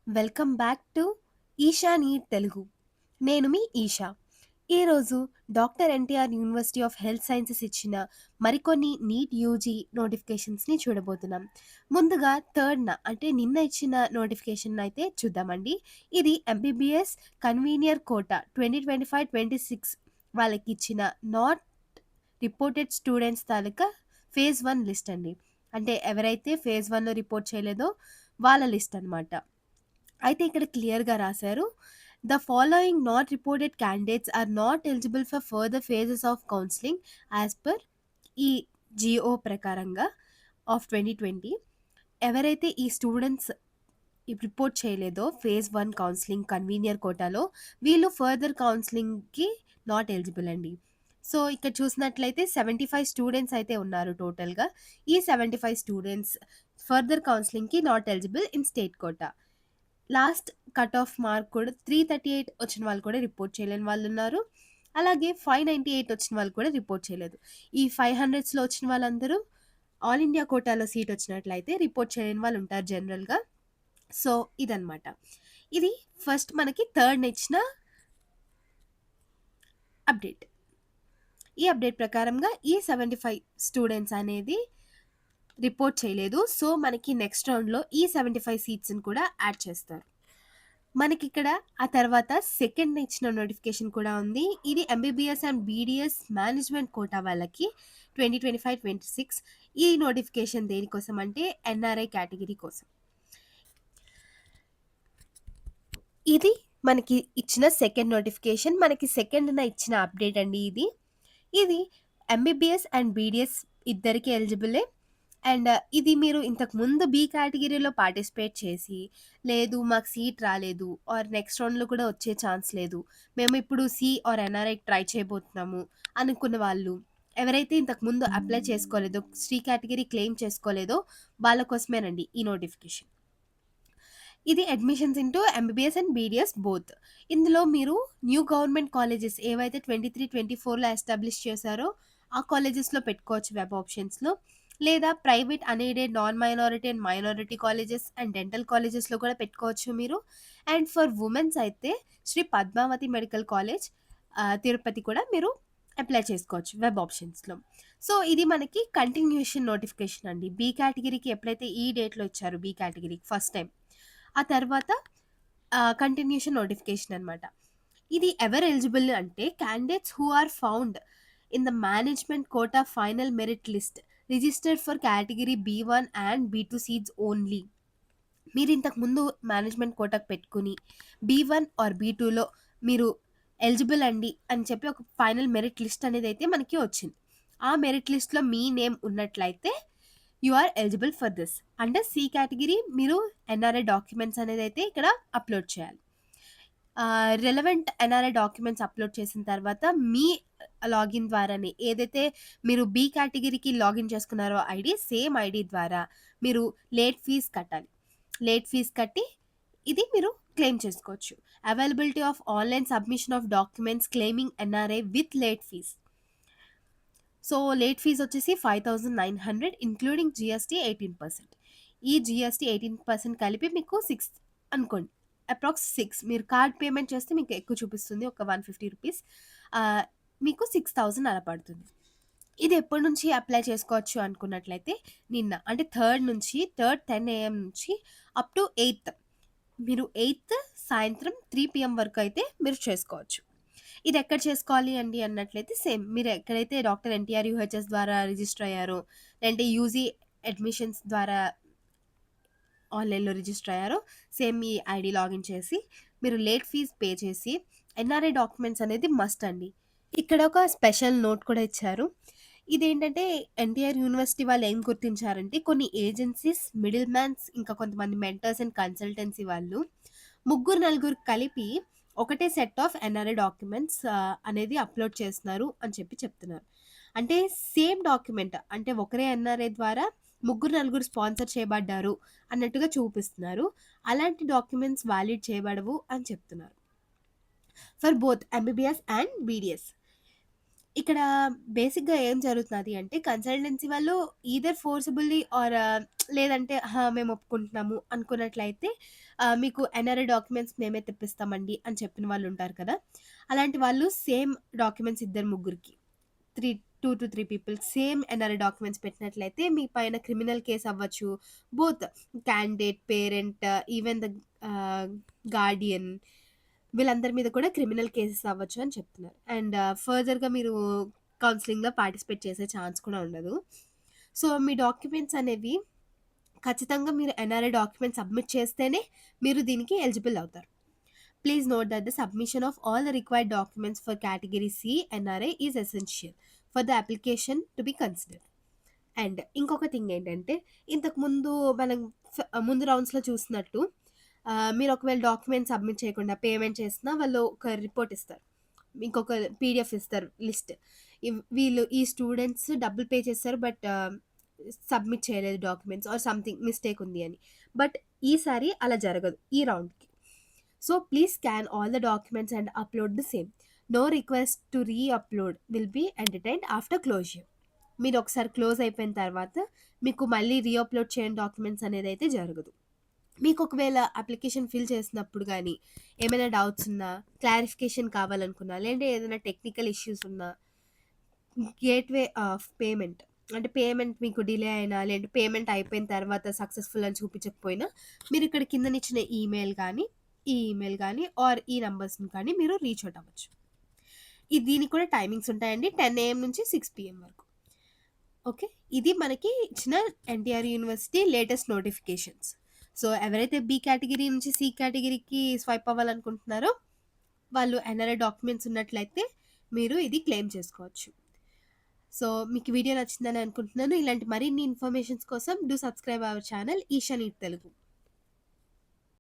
Welcome back to Eesha NEET Telugu. నేను మీ ఈషా. ఈరోజు doctor NTR university of health sciences ఇచ్చిన మరికొన్ని నీట్ యూజీ నోటిఫికేషన్స్ని చూడబోతున్నాం. ముందుగా థర్డ్న అంటే నిన్న ఇచ్చిన నోటిఫికేషన్ అయితే చూద్దామండి. ఇది ఎంబీబీఎస్ కన్వీనియర్ కోటా 2025-26 వాళ్ళకి ఇచ్చిన not reported students taluka phase 1 list అండి. అంటే ఎవరైతే ఫేజ్ 1లో రిపోర్ట్ చేయలేదో వాళ్ళ లిస్ట్ అనమాట. అయితే ఇక్కడ క్లియర్‌గా రాశారు. The following not reported candidates are not eligible for further phases of counselling as per ఈ జీఓ ప్రకారంగా ఆఫ్ 2020. ఎవరైతే ఈ స్టూడెంట్స్ రిపోర్ట్ చేయలేదో ఫేజ్ 1 కౌన్సెలింగ్ కన్వీనియర్ కోటాలో వీళ్ళు ఫర్దర్ కౌన్సెలింగ్‌కి నాట్ ఎలిజిబుల్ అండి. సో, ఇక్కడ చూసినట్లయితే 75 స్టూడెంట్స్ అయితే ఉన్నారు టోటల్‌గా. ఈ 75 స్టూడెంట్స్ ఫర్దర్ కౌన్సెలింగ్‌కి not eligible in state quota. Last cut off mark కూడా 338 వచ్చిన వాళ్ళు కూడా రిపోర్ట్ చేయలేని వాళ్ళున్నారు. అలాగే 598 వచ్చిన వాళ్ళు కూడా రిపోర్ట్ చేయలేదు. ఈ 500స్‌లో వచ్చిన వాళ్ళందరూ ఆల్ ఇండియా కోటాలో సీట్ వచ్చినట్లయితే రిపోర్ట్ చేయలేని వాళ్ళు ఉంటారు జనరల్‌గా. సో, ఇదనమాట. ఇది ఫస్ట్ మనకి థర్డ్‌న ఇచ్చిన అప్డేట్. ఈ అప్డేట్ ప్రకారంగా ఈ 75 స్టూడెంట్స్ అనేది రిపోర్ట్ చేయలేదు. సో, మనకి నెక్స్ట్ రౌండ్‌లో ఈ 75 సీట్స్‌ని కూడా యాడ్ చేస్తారు. మనకిక్కడ ఆ తర్వాత సెకండ్ ఇచ్చిన నోటిఫికేషన్ కూడా ఉంది. ఇది MBBS and BDS management quota వాళ్ళకి 2025-26. ఈ నోటిఫికేషన్ దేనికోసం అంటే ఎన్ఆర్ఐ కేటగిరీ కోసం. ఇది మనకి ఇచ్చిన సెకండ్ నోటిఫికేషన్. మనకి సెకండ్‌న ఇచ్చిన అప్డేట్ అండి ఇది. ఇది ఎంబీబీఎస్ అండ్ బీడీఎస్ ఇద్దరికీ ఎలిజిబులే. అండ్ ఇది మీరు ఇంతకుముందు బి కేటగిరీలో పార్టిసిపేట్ చేసి, లేదు మాకు సీట్ రాలేదు ఆర్ నెక్స్ట్ రౌండ్‌లో కూడా వచ్చే ఛాన్స్ లేదు. మేము ఇప్పుడు సి ఆర్ ఎన్ఆర్ఐకి ట్రై చేయబోతున్నాము అనుకున్న వాళ్ళు, ఎవరైతే ఇంతకుముందు అప్లై చేసుకోలేదో, సి కేటగిరీ క్లెయిమ్ చేసుకోలేదో వాళ్ళ కోసమేనండి ఈ నోటిఫికేషన్. ఇది admissions into MBBS and BDS both. ఇందులో మీరు న్యూ గవర్నమెంట్ కాలేజెస్ ఏవైతే 23, 24లో ఎస్టాబ్లిష్ చేశారో ఆ కాలేజెస్‌లో పెట్టుకోవచ్చు వెబ్ ఆప్షన్స్‌లో. లేదా private unaided non minority and minority colleges and dental కాలేజెస్‌లో కూడా పెట్టుకోవచ్చు మీరు. అండ్ ఫర్ వుమెన్స్ అయితే శ్రీ పద్మావతి మెడికల్ కాలేజ్ తిరుపతి కూడా మీరు అప్లై చేసుకోవచ్చు వెబ్ ఆప్షన్స్‌లో. సో, ఇది మనకి కంటిన్యూయేషన్ నోటిఫికేషన్ అండి. బి కేటగిరీకి ఎప్పుడైతే ఈ డేట్‌లో ఇచ్చారో బి కేటగిరీకి ఫస్ట్ టైమ్. ఆ తర్వాత కంటిన్యూషన్ నోటిఫికేషన్ అనమాట. ఇది ఎవరు ఎలిజిబుల్ అంటే candidates who are found in the management quota final merit list registered for category B one and B two seats only. మీరు ఇంతకుముందు మేనేజ్మెంట్ కోటాకు పెట్టుకుని బి1 ఆర్ బి2లో మీరు ఎలిజిబుల్ అండి అని చెప్పి ఒక ఫైనల్ మెరిట్ లిస్ట్ అనేది అయితే మనకి వచ్చింది. ఆ మెరిట్ లిస్ట్‌లో మీ నేమ్ ఉన్నట్లయితే you are eligible for this. అంటే సి కేటగిరీ మీరు ఎన్ఆర్ఐ డాక్యుమెంట్స్ అనేది అయితే ఇక్కడ అప్లోడ్ చేయాలి. రిలవెంట్ ఎన్ఆర్ఐ డాక్యుమెంట్స్ అప్లోడ్ చేసిన తర్వాత మీ లాగిన్ ద్వారానే ఏదైతే మీరు బి కేటగిరీకి లాగిన్ చేసుకున్నారో ఐడీ, సేమ్ ఐడీ ద్వారా మీరు లేట్ ఫీజ్ కట్టాలి. లేట్ ఫీజ్ కట్టి ఇది మీరు క్లెయిమ్ చేసుకోవచ్చు. Availability of online submission of documents claiming NRI with late fees. So, late fees వచ్చేసి 5,900 ఇంక్లూడింగ్ జీఎస్టీ 18%. ఈ జీఎస్టీ 18% కలిపి మీకు 6 అనుకోండి. అప్రాక్స్ 6 మీరు కార్డ్ పేమెంట్ చేస్తే మీకు ఎక్కువ చూపిస్తుంది. ఒక ₹150. ఆహ్, మీకు 6,000 అలా పడుతుంది. ఇది ఎప్పటి నుంచి అప్లై చేసుకోవచ్చు అనుకున్నట్లయితే నిన్న అంటే థర్డ్ నుంచి 10 AM నుంచి అప్ టు 8థ్ మీరు 8థ్ సాయంత్రం 3 PM వరకు అయితే మీరు చేసుకోవచ్చు. ఇది ఎక్కడ చేసుకోవాలి అండి అన్నట్లయితే సేమ్ మీరు ఎక్కడైతే డాక్టర్ ఎన్టీఆర్ యూహెచ్ఎస్ ద్వారా రిజిస్టర్ అయ్యారో, లేదంటే యూజీ అడ్మిషన్స్ ద్వారా ఆన్‌లైన్‌లో రిజిస్టర్ అయ్యారో సేమ్ మీ ఐడీ లాగిన్ చేసి మీరు లేట్ ఫీజ్ పే చేసి ఎన్ఆర్ఐ డాక్యుమెంట్స్ అనేది మస్ట్ అండి. ఇక్కడ ఒక స్పెషల్ నోట్ కూడా ఇచ్చారు. ఇదేంటంటే ఎన్టీఆర్ యూనివర్సిటీ వాళ్ళు ఏం గుర్తించారంటే కొన్ని ఏజెన్సీస్, మిడిల్ మ్యాన్స్ ఇంకా కొంతమంది మెంటర్స్ అండ్ కన్సల్టెన్సీ వాళ్ళు ముగ్గురు, నలుగురు కలిపి ఒకటే సెట్ ఆఫ్ ఎన్ఆర్ఐ డాక్యుమెంట్స్ అనేది అప్లోడ్ చేస్తున్నారు అని చెప్పి చెప్తున్నారు. అంటే సేమ్ డాక్యుమెంట్ అంటే ఒకరే ఎన్ఆర్ఐ ద్వారా ముగ్గురు, నలుగురు స్పాన్సర్ చేయబడ్డారు అన్నట్టుగా చూపిస్తున్నారు. అలాంటి డాక్యుమెంట్స్ వాలిడ్ చేయబడవు అని చెప్తున్నారు. For both MBBS and BDS. ఇక్కడ బేసిక్‌గా ఏం జరుగుతున్నది అంటే కన్సల్టెన్సీ వాళ్ళు ఈథర్ ఫోర్సిబుల్లీ ఆర్ లేదంటే మేము ఒప్పుకుంటున్నాము అనుకున్నట్లయితే మీకు ఎన్ఆర్ఐ డాక్యుమెంట్స్ మేమే తెప్పిస్తామండి అని చెప్పిన వాళ్ళుంటారు కదా! అలాంటి వాళ్ళు సేమ్ డాక్యుమెంట్స్ ఇద్దరు ముగ్గురికి 2-3 పీపుల్ సేమ్ ఎన్ఆర్ఐ డాక్యుమెంట్స్ పెట్టినట్లయితే మీ పైన క్రిమినల్ కేస్ అవ్వచ్చు. Both candidate, parent, even the ఆహ్, గార్డియన్ వీళ్ళందరి మీద కూడా క్రిమినల్ కేసెస్ అవ్వచ్చు అని చెప్తున్నారు. అండ్ ఫర్దర్‌గా మీరు కౌన్సెలింగ్‌లో పార్టిసిపేట్ చేసే ఛాన్స్ కూడా ఉండదు. సో, మీ డాక్యుమెంట్స్ అనేవి ఖచ్చితంగా మీరు ఎన్ఆర్ఐ డాక్యుమెంట్ సబ్మిట్ చేస్తేనే మీరు దీనికి ఎలిజిబుల్ అవుతారు. Please note that the submission of all the required documents for category C NRA is essential for the application to be considered. And ఇంకొక థింగ్ ఏంటంటే, ఇంతకుముందు మనం ముందు రౌండ్స్‌లో చూసినట్టు మీరు ఒకవేళ డాక్యుమెంట్ సబ్మిట్ చేయకుండా పేమెంట్ చేసినా వాళ్ళు ఒక రిపోర్ట్ ఇస్తారు. ఇంకొక పీడీఎఫ్ ఇస్తారు లిస్ట్. వీళ్ళు ఈ స్టూడెంట్స్ డబ్బులు పే చేశారు బట్ సబ్మిట్ చేయలేదు డాక్యుమెంట్స్ ఆర్ సంథింగ్ మిస్టేక్ ఉంది అని. బట్ ఈసారి అలా జరగదు ఈ రౌండ్‌కి. So, please scan all the documents and upload the same. No request to reupload will be entertained after closure. మీరు ఒకసారి క్లోజ్ అయిపోయిన తర్వాత మీకు మళ్ళీ రీ-అప్లోడ్ చేయని డాక్యుమెంట్స్ అనేదైతే జరగదు. మీకు ఒకవేళ అప్లికేషన్ ఫిల్ చేసినప్పుడు గానీ, ఏమైనా డౌట్స్ ఉన్నా, క్లారిఫికేషన్ కావాలనుకున్నా, లేదంటే ఏదైనా టెక్నికల్ ఇష్యూస్ ఉన్నా, గేట్‌వే ఆఫ్ పేమెంట్ అంటే పేమెంట్ మీకు డిలే అయినా, లేదంటే పేమెంట్ అయిపోయిన తర్వాత సక్సెస్‌ఫుల్ అని చూపించకపోయినా, మీరిక్కడ కిందనిచ్చిన ఈ ఈమెయిల్ గానీ ఆర్ ఈ నంబర్స్‌ని కానీ మీరు రీచ్ ఔట్ అవ్వచ్చు. దీనికి కూడా టైమింగ్స్ ఉంటాయండి. 10 ఏఎం నుంచి 6 పీఎం వరకు. ఓకే. ఇది మనకి ఇచ్చిన NTR university latest notifications. So, ఎవరైతే బి కేటగిరీ నుంచి సి కేటగిరీకి స్వైప్ అవ్వాలనుకుంటున్నారో, వాళ్ళు ఎన్ఆర్ఐ డాక్యుమెంట్స్ ఉన్నట్లయితే మీరు ఇది క్లెయిమ్ చేసుకోవచ్చు. సో, మీకు వీడియో నచ్చిందని అనుకుంటున్నాను. ఇలాంటి మరిన్ని ఇన్ఫర్మేషన్స్ కోసం do subscribe our channel Eesha NEET Telugu.